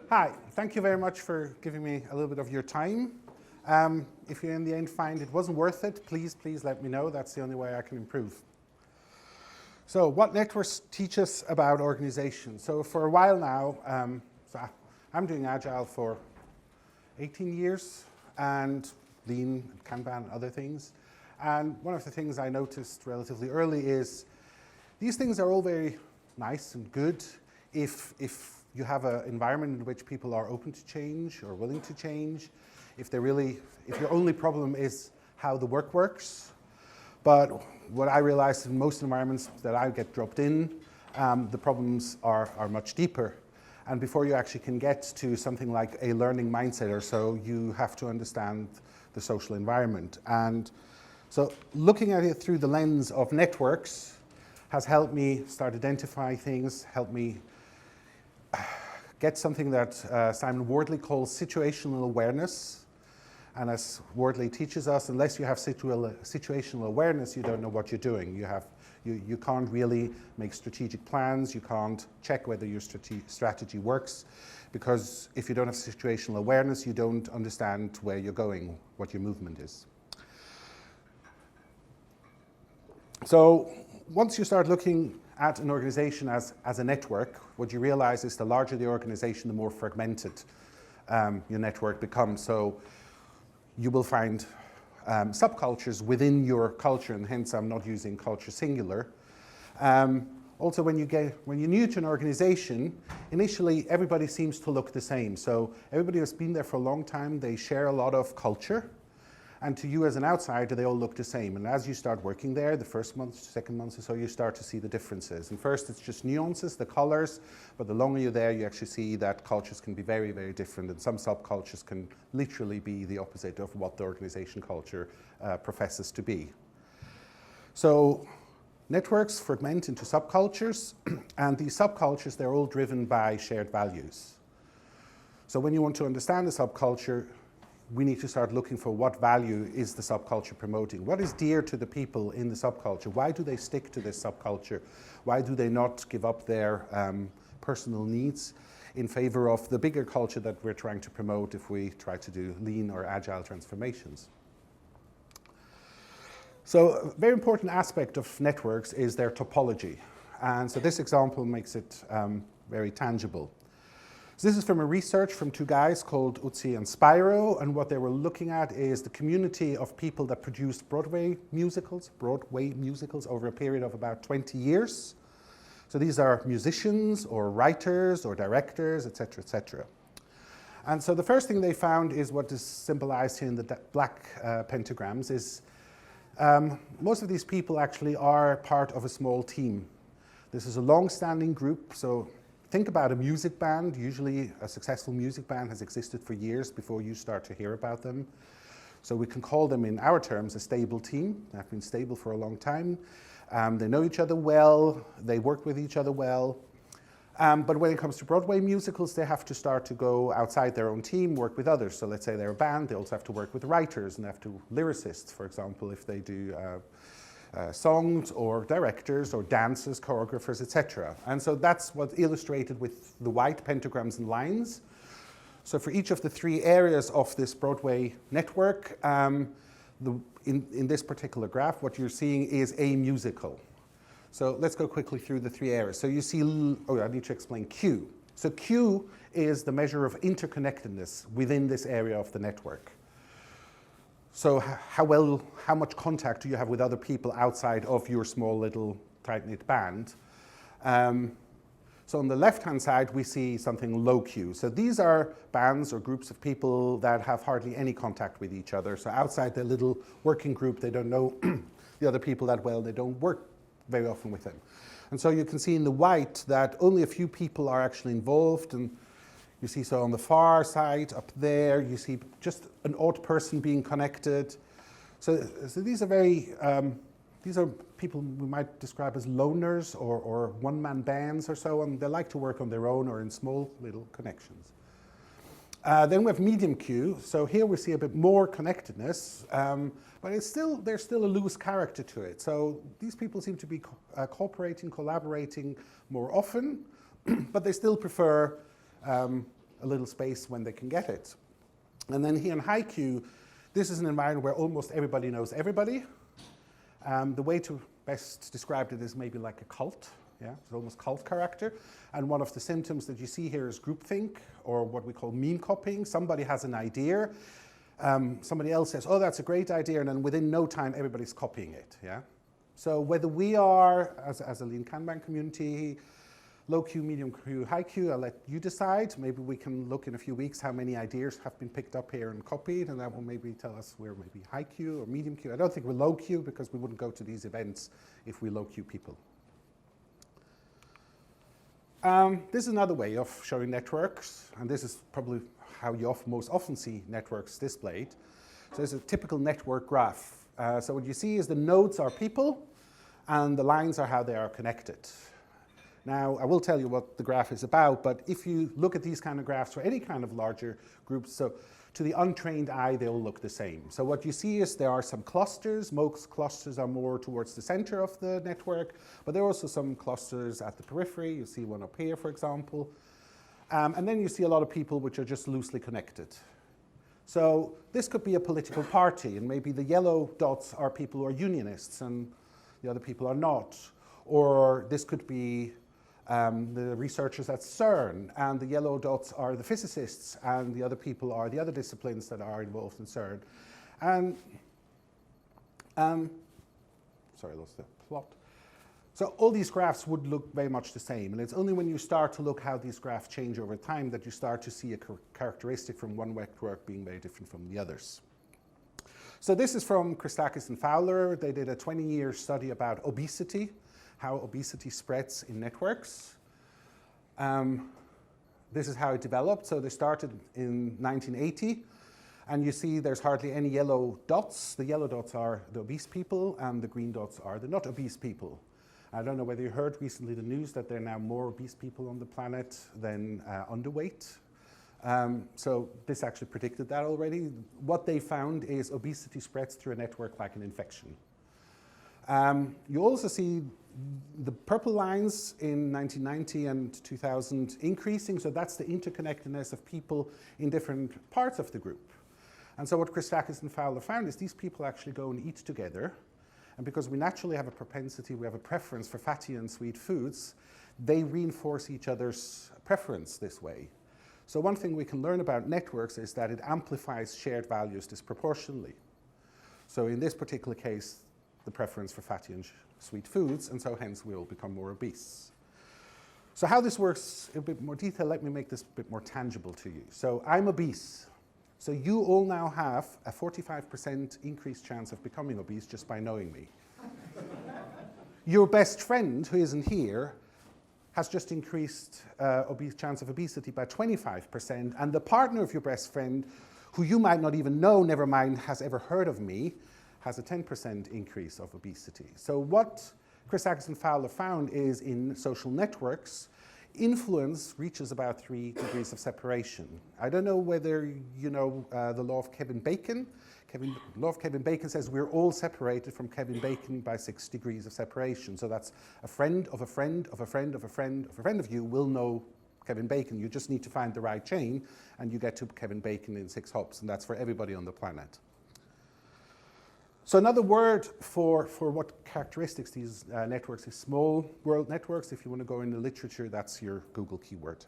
Hi, thank you very much for giving me a little bit of your time. If you in the end find it wasn't worth it, please let me know. That's the only way I can improve. So what networks teach us about organization? So for a while now, I'm doing Agile for 18 years and Lean, Kanban, and other things. And one of the things I noticed relatively early is these things are all very nice and good if you have an environment in which people are open to change or willing to change, if your only problem is how the work works. But what I realized in most environments that I get dropped in, the problems are much deeper. And before you actually can get to something like a learning mindset or so, you have to understand the social environment. And so looking at it through the lens of networks has helped me start identifying things, helped me get something that Simon Wardley calls situational awareness. And as Wardley teaches us, unless you have situational awareness, you don't know what you're doing. You can't really make strategic plans. You can't check whether your strategy works, because if you don't have situational awareness, you don't understand where you're going, what your movement is. So once you start looking at an organization as a network, what you realize is the larger the organization, the more fragmented your network becomes. So you will find subcultures within your culture, and hence I'm not using culture singular. Also, when you're new to an organization, initially everybody seems to look the same. So everybody who's been there for a long time, they share a lot of culture. And to you as an outsider, they all look the same. And as you start working there, the first month, second month or so, you start to see the differences. And first, it's just nuances, the colors, but the longer you're there, you actually see that cultures can be very, very different. And some subcultures can literally be the opposite of what the organization culture professes to be. So networks fragment into subcultures, and these subcultures, they're all driven by shared values. So when you want to understand a subculture, we need to start looking for what value is the subculture promoting. What is dear to the people in the subculture? Why do they stick to this subculture? Why do they not give up their personal needs in favor of the bigger culture that we're trying to promote if we try to do lean or agile transformations? So a very important aspect of networks is their topology. And so this example makes it very tangible. So this is from a research from two guys called Utsi and Spyro, and what they were looking at is the community of people that produced Broadway musicals over a period of about 20 years. So these are musicians or writers or directors, etc., etc. And so the first thing they found is what is symbolized here in the black pentagrams is most of these people actually are part of a small team. This is a long-standing group, so think about a music band. Usually a successful music band has existed for years before you start to hear about them. So we can call them, in our terms, a stable team. They've been stable for a long time. They know each other well. They work with each other well. But when it comes to Broadway musicals, they have to start to go outside their own team, work with others. So let's say they're a band. They also have to work with writers and have to lyricists, for example, if they do songs or directors or dancers, choreographers, etc. And so that's what's illustrated with the white pentagrams and lines. So for each of the three areas of this Broadway network, in this particular graph, what you're seeing is a musical. So let's go quickly through the three areas. So you see, I need to explain Q. So Q is the measure of interconnectedness within this area of the network. So how much contact do you have with other people outside of your small little tight-knit band? So on the left-hand side, we see something low Q. So these are bands or groups of people that have hardly any contact with each other. So outside their little working group, they don't know the other people that well. They don't work very often with them. And so you can see in the white that only a few people are actually involved. And you see, so on the far side up there, you see just an odd person being connected. So these are these are people we might describe as loners or one-man bands or so, and they like to work on their own or in small little connections. Then we have medium Q. So here we see a bit more connectedness, but there's still a loose character to it. So these people seem to be cooperating, collaborating more often, but they still prefer a little space when they can get it. And then here in HiQ, this is an environment where almost everybody knows everybody. The way to best describe it is maybe like a cult. Yeah, it's almost cult character. And one of the symptoms that you see here is groupthink, or what we call meme copying. Somebody has an idea, somebody else says, oh, that's a great idea, and then within no time, everybody's copying it. Yeah. So whether we are, as a lean Kanban community, low Q, medium Q, high Q, I'll let you decide. Maybe we can look in a few weeks how many ideas have been picked up here and copied, and that will maybe tell us we're maybe high Q or medium Q. I don't think we're low Q, because we wouldn't go to these events if we low Q people. This is another way of showing networks, and this is probably how you most often see networks displayed. So there's a typical network graph. So what you see is the nodes are people, and the lines are how they are connected. Now, I will tell you what the graph is about, but if you look at these kind of graphs for any kind of larger groups, so to the untrained eye, they all look the same. So what you see is there are some clusters. Most clusters are more towards the center of the network, but there are also some clusters at the periphery. You see one up here, for example. And then you see a lot of people which are just loosely connected. So this could be a political party, and maybe the yellow dots are people who are unionists, and the other people are not. Or this could be the researchers at CERN, and the yellow dots are the physicists, and the other people are the other disciplines that are involved in CERN. And, sorry, I lost the plot. So all these graphs would look very much the same, and it's only when you start to look how these graphs change over time that you start to see a characteristic from one network being very different from the others. So this is from Christakis and Fowler. They did a 20-year study about obesity, how obesity spreads in networks. This is how it developed. So they started in 1980, and you see there's hardly any yellow dots. The yellow dots are the obese people, and the green dots are the not obese people. I don't know whether you heard recently the news that there are now more obese people on the planet than underweight. So this actually predicted that already. What they found is obesity spreads through a network like an infection. You also see the purple lines in 1990 and 2000 increasing, so that's the interconnectedness of people in different parts of the group. And so what Christakis and Fowler found is these people actually go and eat together, and because we naturally have a propensity, we have a preference for fatty and sweet foods, they reinforce each other's preference this way. So one thing we can learn about networks is that it amplifies shared values disproportionately. So in this particular case, the preference for fatty and sweet foods, and so hence we all become more obese. So how this works in a bit more detail, let me make this a bit more tangible to you. So I'm obese. So you all now have a 45% increased chance of becoming obese just by knowing me. Your best friend, who isn't here, has just increased chance of obesity by 25%, and the partner of your best friend, who you might not even know, never mind has ever heard of me, has a 10% increase of obesity. So what Christakis and Fowler found is in social networks, influence reaches about 3 degrees of separation. I don't know whether you know the law of Kevin Bacon. The law of Kevin Bacon says we're all separated from Kevin Bacon by 6 degrees of separation. So that's a friend of a friend of a friend of a friend of a friend of you will know Kevin Bacon. You just need to find the right chain, and you get to Kevin Bacon in 6 hops, and that's for everybody on the planet. So another word for what characteristics these networks is small world networks. If you want to go in the literature, that's your Google keyword.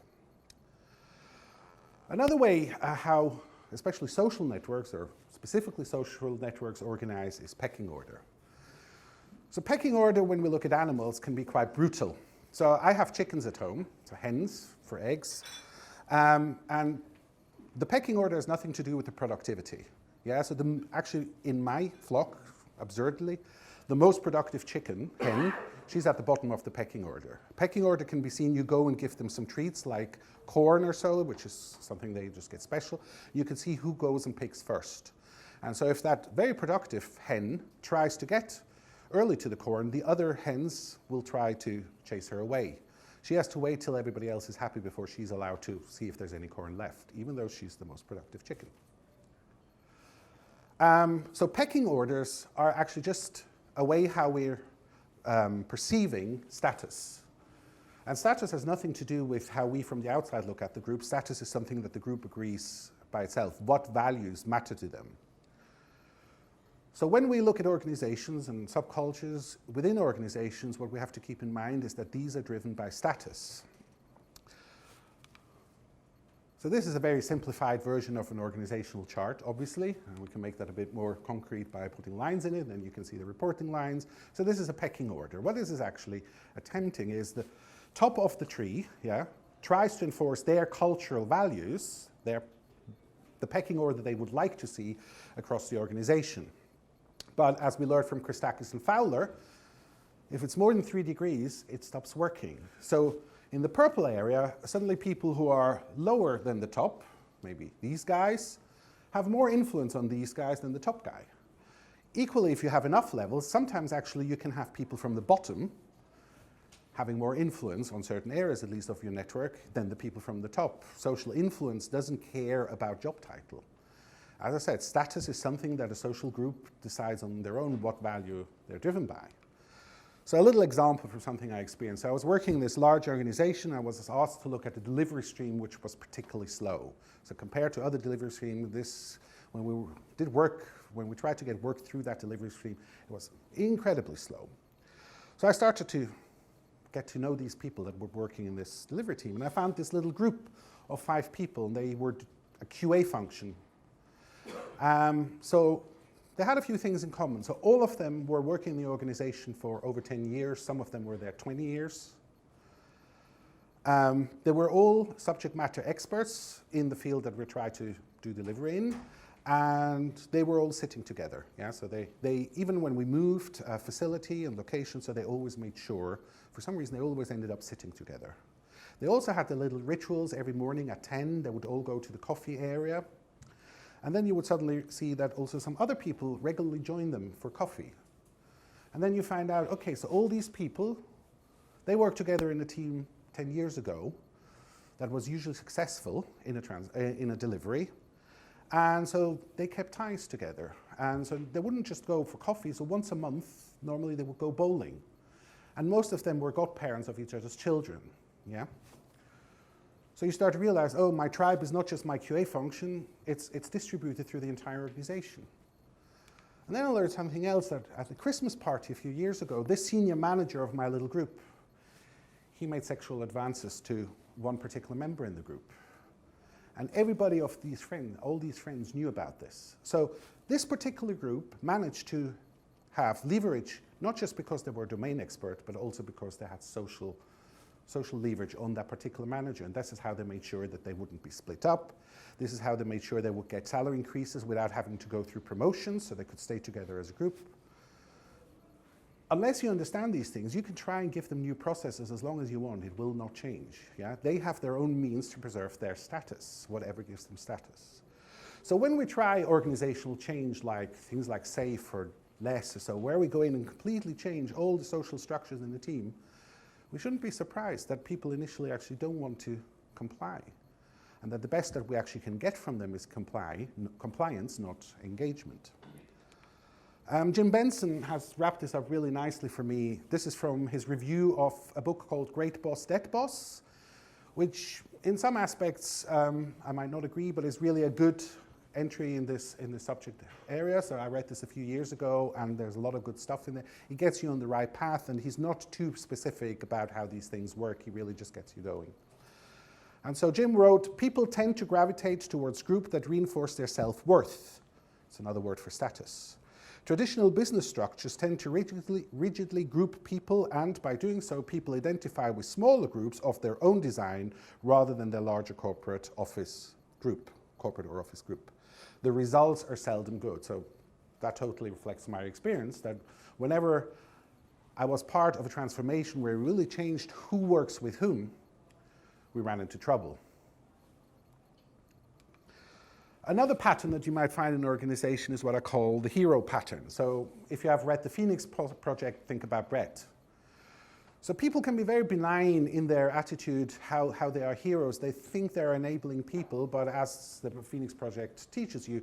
Another way how especially social networks, or specifically social networks, organize is pecking order. So pecking order, when we look at animals, can be quite brutal. So I have chickens at home, so hens for eggs, and the pecking order has nothing to do with the productivity. Yeah, so actually in my flock, absurdly, the most productive chicken, hen, she's at the bottom of the pecking order. Pecking order can be seen, you go and give them some treats like corn or so, which is something they just get special. You can see who goes and picks first. And so if that very productive hen tries to get early to the corn, the other hens will try to chase her away. She has to wait till everybody else is happy before she's allowed to see if there's any corn left, even though she's the most productive chicken. So pecking orders are actually just a way how we're perceiving status. And status has nothing to do with how we from the outside look at the group. Status is something that the group agrees by itself, what values matter to them. So when we look at organizations and subcultures within organizations, what we have to keep in mind is that these are driven by status. So this is a very simplified version of an organizational chart, obviously, and we can make that a bit more concrete by putting lines in it, and you can see the reporting lines. So this is a pecking order. What this is actually attempting is the top of the tree, tries to enforce their cultural values, the pecking order they would like to see across the organization. But as we learned from Christakis and Fowler, if it's more than 3 degrees, it stops working. So in the purple area, suddenly people who are lower than the top, maybe these guys, have more influence on these guys than the top guy. Equally, if you have enough levels, sometimes actually you can have people from the bottom having more influence on certain areas, at least of your network, than the people from the top. Social influence doesn't care about job title. As I said, status is something that a social group decides on their own what value they're driven by. So a little example from something I experienced. I was working in this large organization. I was asked to look at the delivery stream, which was particularly slow. So compared to other delivery streams, when we tried to get work through that delivery stream, it was incredibly slow. So I started to get to know these people that were working in this delivery team. And I found this little group of 5 people, and they were a QA function. So they had a few things in common. So all of them were working in the organization for over 10 years. Some of them were there 20 years. They were all subject matter experts in the field that we tried to do delivery in. And they were all sitting together. So they even when we moved facility and location, so they always made sure, for some reason, they always ended up sitting together. They also had the little rituals every morning at 10. They would all go to the coffee area. And then you would suddenly see that also some other people regularly join them for coffee. And then you find out, okay, so all these people, they worked together in a team 10 years ago that was usually successful in a delivery. And so they kept ties together. And so they wouldn't just go for coffee. So once a month, normally they would go bowling. And most of them were godparents of each other's children. So you start to realize, oh, my tribe is not just my QA function, it's distributed through the entire organization. And then I learned something else, that at the Christmas party a few years ago, this senior manager of my little group, he made sexual advances to one particular member in the group. And everybody of these friends, all these friends knew about this. So this particular group managed to have leverage, not just because they were domain expert, but also because they had social leverage on that particular manager. And this is how they made sure that they wouldn't be split up. This is how they made sure they would get salary increases without having to go through promotions, so they could stay together as a group. Unless you understand these things, you can try and give them new processes as long as you want. It will not change. They have their own means to preserve their status, whatever gives them status. So when we try organizational change, like things like SAFE or LESS, so where we go in and completely change all the social structures in the team, we shouldn't be surprised that people initially actually don't want to comply, and that the best that we actually can get from them is compliance, not engagement. Jim Benson has wrapped this up really nicely for me. This is from his review of a book called Great Boss, Dead Boss, which in some aspects I might not agree, but is really a good entry in this subject area. So I read this a few years ago, and there's a lot of good stuff in there. He gets you on the right path, and he's not too specific about how these things work. He really just gets you going. And so Jim wrote, people tend to gravitate towards groups that reinforce their self-worth. It's another word for status. Traditional business structures tend to rigidly group people, and by doing so, people identify with smaller groups of their own design rather than their larger corporate or office group. The results are seldom good. So that totally reflects my experience, that whenever I was part of a transformation where we really changed who works with whom, we ran into trouble. Another pattern that you might find in an organization is what I call the hero pattern. So if you have read the Phoenix Project, think about Brett. So people can be very benign in their attitude, how they are heroes. They think they're enabling people, but as the Phoenix Project teaches you,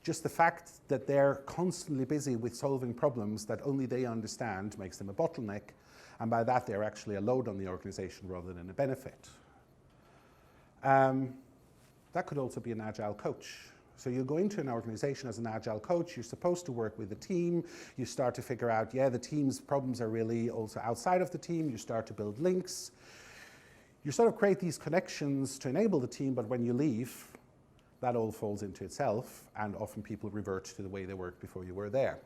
just the fact that they're constantly busy with solving problems that only they understand makes them a bottleneck. And by that, they're actually a load on the organization rather than a benefit. That could also be an agile coach. So you go into an organization as an agile coach, you're supposed to work with a team, you start to figure out, yeah, the team's problems are really also outside of the team, you start to build links. You sort of create these connections to enable the team, but when you leave, that all falls into itself, and often people revert to the way they worked before you were there.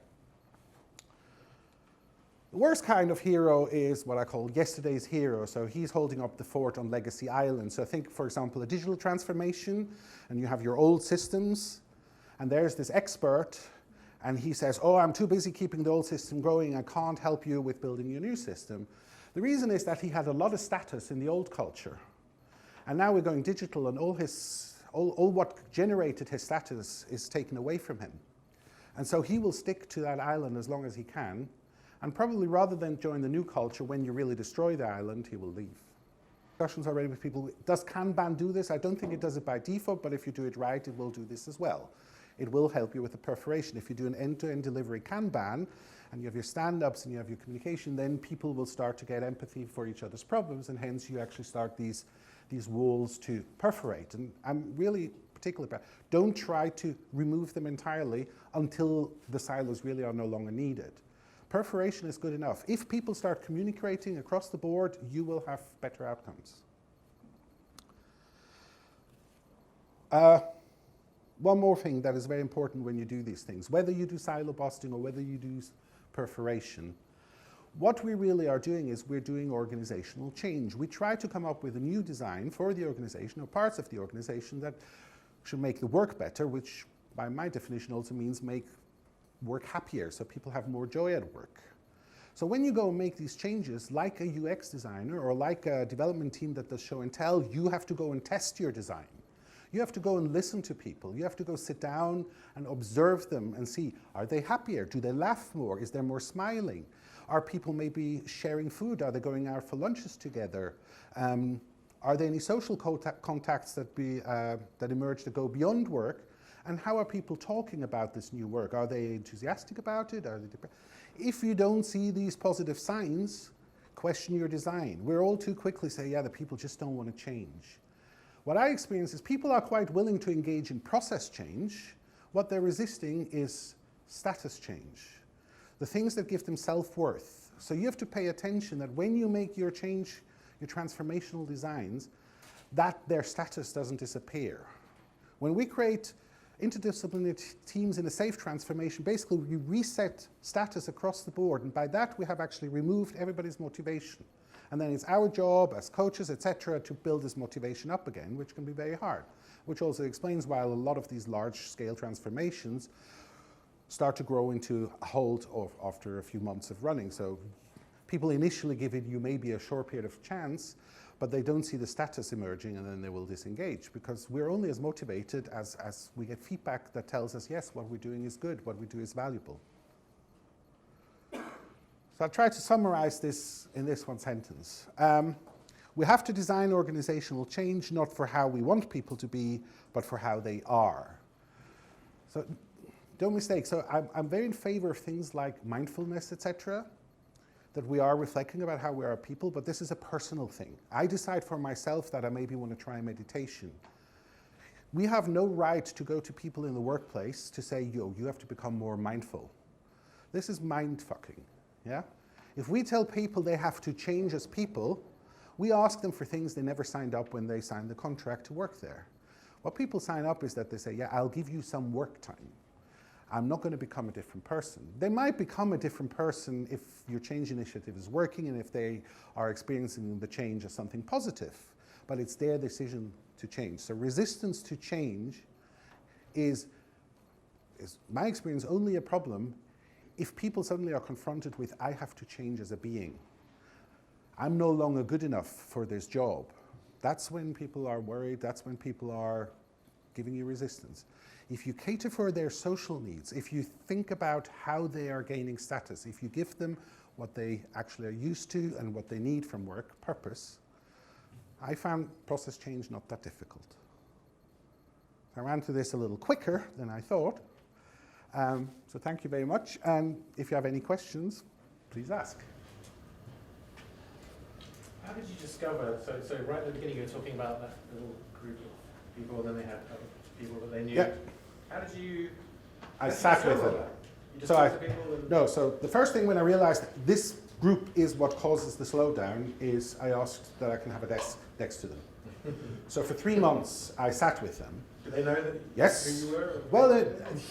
The worst kind of hero is what I call yesterday's hero. So he's holding up the fort on Legacy Island. So think, for example, a digital transformation, and you have your old systems, and there's this expert, and he says, oh, I'm too busy keeping the old system going, I can't help you with building your new system. The reason is that he had a lot of status in the old culture. And now we're going digital, and all what generated his status is taken away from him. And so he will stick to that island as long as he can, and probably rather than join the new culture, when you really destroy the island, he will leave. Discussions already with people, does Kanban do this? I don't think it does it by default, but if you do it right, it will do this as well. It will help you with the perforation. If you do an end-to-end delivery Kanban, and you have your stand-ups and you have your communication, then people will start to get empathy for each other's problems, and hence you actually start these walls to perforate. And I'm really particular about, don't try to remove them entirely until the silos really are no longer needed. Perforation is good enough. If people start communicating across the board, you will have better outcomes. One more thing that is very important when you do these things, whether you do silo busting or whether you do perforation, what we really are doing is we're doing organizational change. We try to come up with a new design for the organization or parts of the organization that should make the work better, which by my definition also means make work happier, so people have more joy at work. So when you go and make these changes, like a UX designer or like a development team that does show and tell, you have to go and test your design. You have to go and listen to people. You have to go sit down and observe them and see, are they happier? Do they laugh more? Is there more smiling? Are people maybe sharing food? Are they going out for lunches together? Are there any social contacts that emerge that go beyond work? And how are people talking about this new work? Are they enthusiastic about it? If you don't see these positive signs, question your design. We're all too quickly say, yeah, the people just don't want to change. What I experience is people are quite willing to engage in process change. What they're resisting is status change, the things that give them self-worth. So you have to pay attention that when you make your change, your transformational designs, that their status doesn't disappear. When we create interdisciplinary teams in a safe transformation, basically we reset status across the board, and by that we have actually removed everybody's motivation. And then it's our job as coaches, etc., to build this motivation up again, which can be very hard. Which also explains why a lot of these large-scale transformations start to grow into a halt after a few months of running. So people initially give it you maybe a short period of chance, but they don't see the status emerging, and then they will disengage, because we're only as motivated as we get feedback that tells us, yes, what we're doing is good, what we do is valuable. So I'll try to summarize this in this one sentence. We have to design organizational change not for how we want people to be, but for how they are. So don't mistake. So I'm very in favor of things like mindfulness, etc., that we are reflecting about how we are people, but this is a personal thing. I decide for myself that I maybe want to try meditation. We have no right to go to people in the workplace to say, yo, you have to become more mindful. This is mind fucking. Yeah? If we tell people they have to change as people, we ask them for things they never signed up when they signed the contract to work there. What people sign up is that they say, yeah, I'll give you some work time. I'm not going to become a different person. They might become a different person if your change initiative is working and if they are experiencing the change as something positive, but it's their decision to change. So resistance to change is my experience, only a problem if people suddenly are confronted with, I have to change as a being. I'm no longer good enough for this job. That's when people are worried, that's when people are giving you resistance. If you cater for their social needs, if you think about how they are gaining status, if you give them what they actually are used to and what they need from work, purpose, I found process change not that difficult. I ran through this a little quicker than I thought. So thank you very much, and if you have any questions, please ask. how did you discover, so right at the beginning you were talking about that little group of people, and then they had other people that they knew. Yeah. How did you I sat with them. You just So talked to people and No, so the first thing when I realized this group is what causes the slowdown is I asked that I can have a desk next to them. So for 3 months I sat with them. Did they know that Yes. who you were? Well,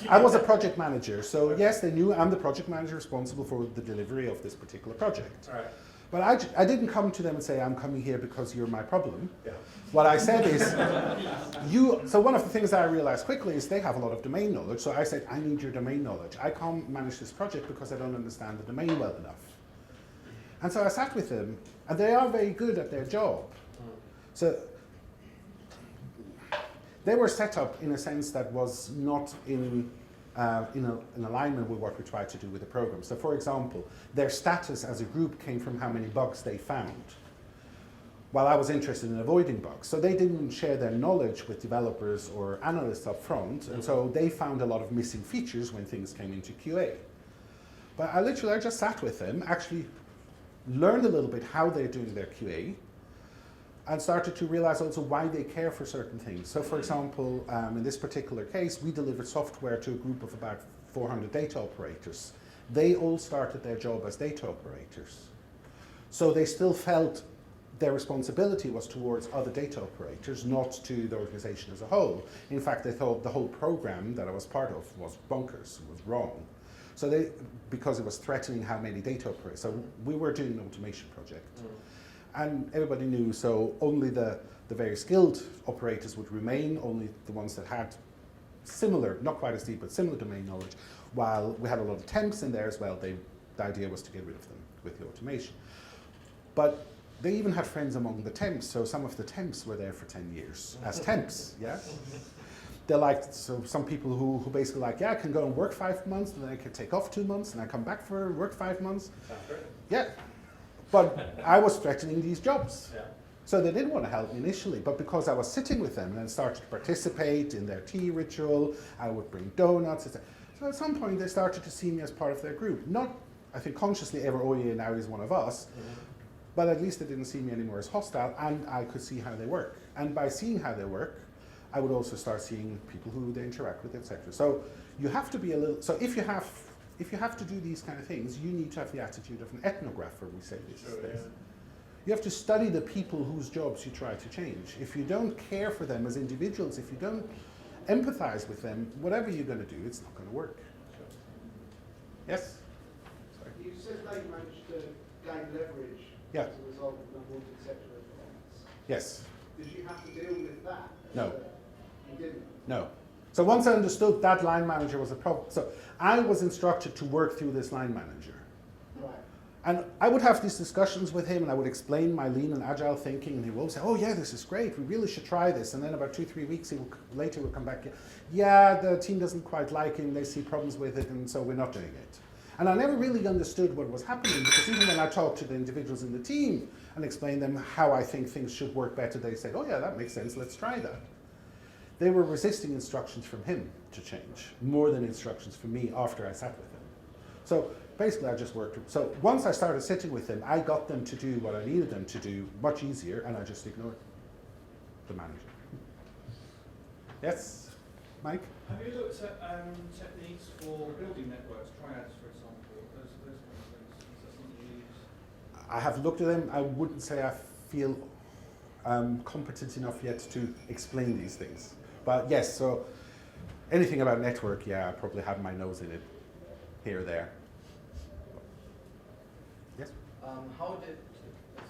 I was a project manager, so yes, they knew I'm the project manager responsible for the delivery of this particular project. All right. But I didn't come to them and say, I'm coming here because you're my problem. Yeah. What I said is, so one of the things that I realized quickly is they have a lot of domain knowledge. So I said, I need your domain knowledge. I can't manage this project because I don't understand the domain well enough. And so I sat with them, and they are very good at their job. So they were set up in a sense that was not in alignment with what we tried to do with the program. So for example, their status as a group came from how many bugs they found, while I was interested in avoiding bugs. So they didn't share their knowledge with developers or analysts up front, and so they found a lot of missing features when things came into QA. But I just sat with them, actually learned a little bit how they're doing their QA, and started to realize also why they care for certain things. So for example, in this particular case, we delivered software to a group of about 400 data operators. They all started their job as data operators. So they still felt their responsibility was towards other data operators, not to the organization as a whole. In fact, they thought the whole program that I was part of was bonkers, was wrong. So because it was threatening how many data operators. So we were doing an automation project. And everybody knew, so only the very skilled operators would remain, only the ones that had similar, not quite as deep, but similar domain knowledge, while we had a lot of temps in there as well. The idea was to get rid of them with the automation. But they even had friends among the temps, so some of the temps were there for 10 years as temps, yeah? They're like, so some people who basically like, yeah, I can go and work 5 months, and then I can take off 2 months, and I come back for work 5 months. Sounds great. Yeah. But I was threatening these jobs. Yeah. So they didn't want to help me initially, but because I was sitting with them and started to participate in their tea ritual, I would bring donuts, etc. So at some point they started to see me as part of their group. Not, I think, consciously ever, oh yeah, now he's one of us, but at least they didn't see me anymore as hostile, and I could see how they work. And by seeing how they work, I would also start seeing people who they interact with, etc. So you have to be a little, so if you have to do these kind of things, you need to have the attitude of an ethnographer, we say these days. Yeah. You have to study the people whose jobs you try to change. If you don't care for them as individuals, if you don't empathize with them, whatever you're going to do, it's not going to work. Yes? Sorry. You said they managed to gain leverage Yeah. as a result of an unwanted sexual advance. Yes. Did you have to deal with that? No. You didn't? No. So once I understood that line manager was a problem, so I was instructed to work through this line manager. Right. And I would have these discussions with him, and I would explain my lean and agile thinking, and he would say, oh yeah, this is great, we really should try this. And then about 2-3 weeks later he would come back, yeah, the team doesn't quite like him, they see problems with it, and so we're not doing it. And I never really understood what was happening, because even when I talked to the individuals in the team and explained them how I think things should work better, they said, oh yeah, that makes sense, let's try that. They were resisting instructions from him to change, more than instructions from me after I sat with him. So basically I just worked. So once I started sitting with them, I got them to do what I needed them to do much easier, and I just ignored the manager. Yes, Mike? Have you looked at techniques for building networks, triads for example, those kind of things? Is that something you use? I have looked at them. I wouldn't say I feel competent enough yet to explain these things. But yes, so anything about network, yeah, I probably have my nose in it, here or there. Yes? How did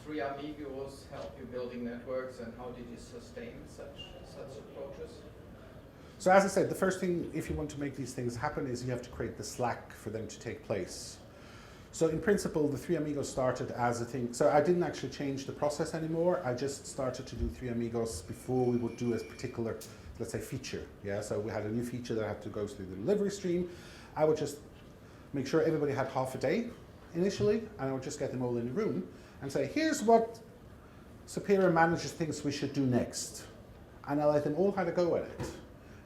Three Amigos help you building networks, and how did you sustain such approaches? So as I said, the first thing, if you want to make these things happen, is you have to create the slack for them to take place. So in principle, the Three Amigos started as a thing. So I didn't actually change the process anymore. I just started to do Three Amigos before we would do a particular, let's say, feature. Yeah. So we had a new feature that had to go through the delivery stream. I would just make sure everybody had half a day initially, and I would just get them all in a room and say, here's what superior manager thinks we should do next. And I let them all have a go at it.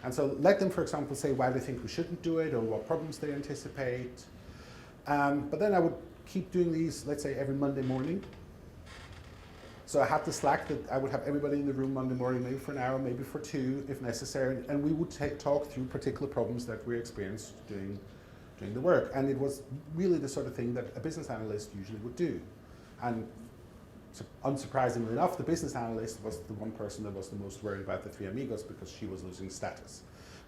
And so let them, for example, say why they think we shouldn't do it or what problems they anticipate. But then I would keep doing these, let's say, every Monday morning. So I had the Slack that I would have everybody in the room Monday morning, maybe for an hour, maybe for 2 if necessary, and we would talk through particular problems that we experienced doing the work. And it was really the sort of thing that a business analyst usually would do. And so unsurprisingly enough, the business analyst was the one person that was the most worried about the three amigos because she was losing status.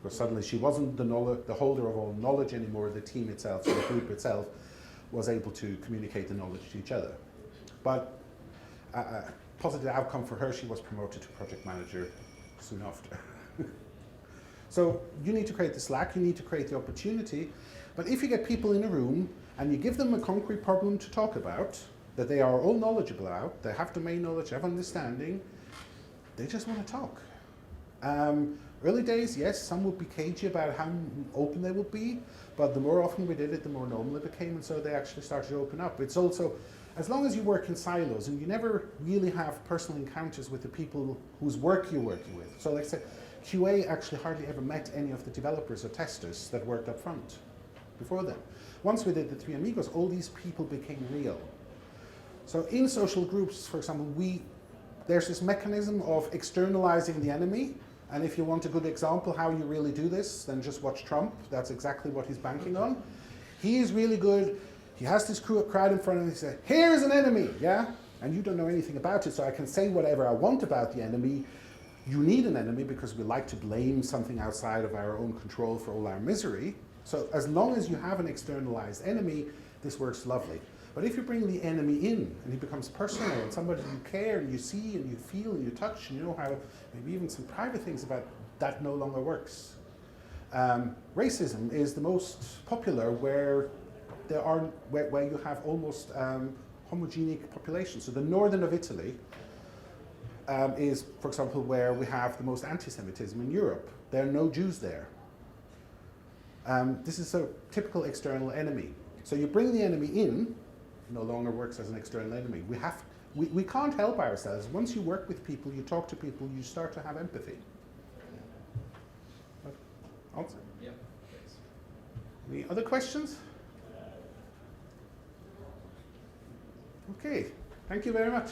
Because suddenly she wasn't the holder of all knowledge anymore. The team itself, so the group itself, was able to communicate the knowledge to each other. But a positive outcome for her, she was promoted to project manager soon after. So you need to create the Slack, you need to create the opportunity. But if you get people in a room and you give them a concrete problem to talk about, that they are all knowledgeable about, they have domain knowledge, they have understanding, they just want to talk. Early days, yes, some would be cagey about how open they would be, but the more often we did it, the more normal it became, and so they actually started to open up. It's also, as long as you work in silos and you never really have personal encounters with the people whose work you're working with. So like I said, QA actually hardly ever met any of the developers or testers that worked up front before then. Once we did the Three Amigos, all these people became real. So in social groups, for example, there's this mechanism of externalizing the enemy. And if you want a good example how you really do this, then just watch Trump. That's exactly what he's banking on. He is really good. He has this crowd in front of him. He says, here's an enemy, yeah? And you don't know anything about it, so I can say whatever I want about the enemy. You need an enemy because we like to blame something outside of our own control for all our misery. So as long as you have an externalized enemy, this works lovely. But if you bring the enemy in and he becomes personal and somebody you care and you see and you feel and you touch and you know how maybe even some private things about that no longer works. Racism is the most popular where you have almost homogenic populations. So the northern of Italy is, for example, where we have the most anti-Semitism in Europe. There are no Jews there. This is a typical external enemy. So you bring the enemy in, no longer works as an external enemy. We can't help ourselves. Once you work with people, you talk to people, you start to have empathy. Answer? Yeah, thanks. Any other questions? Okay, thank you very much.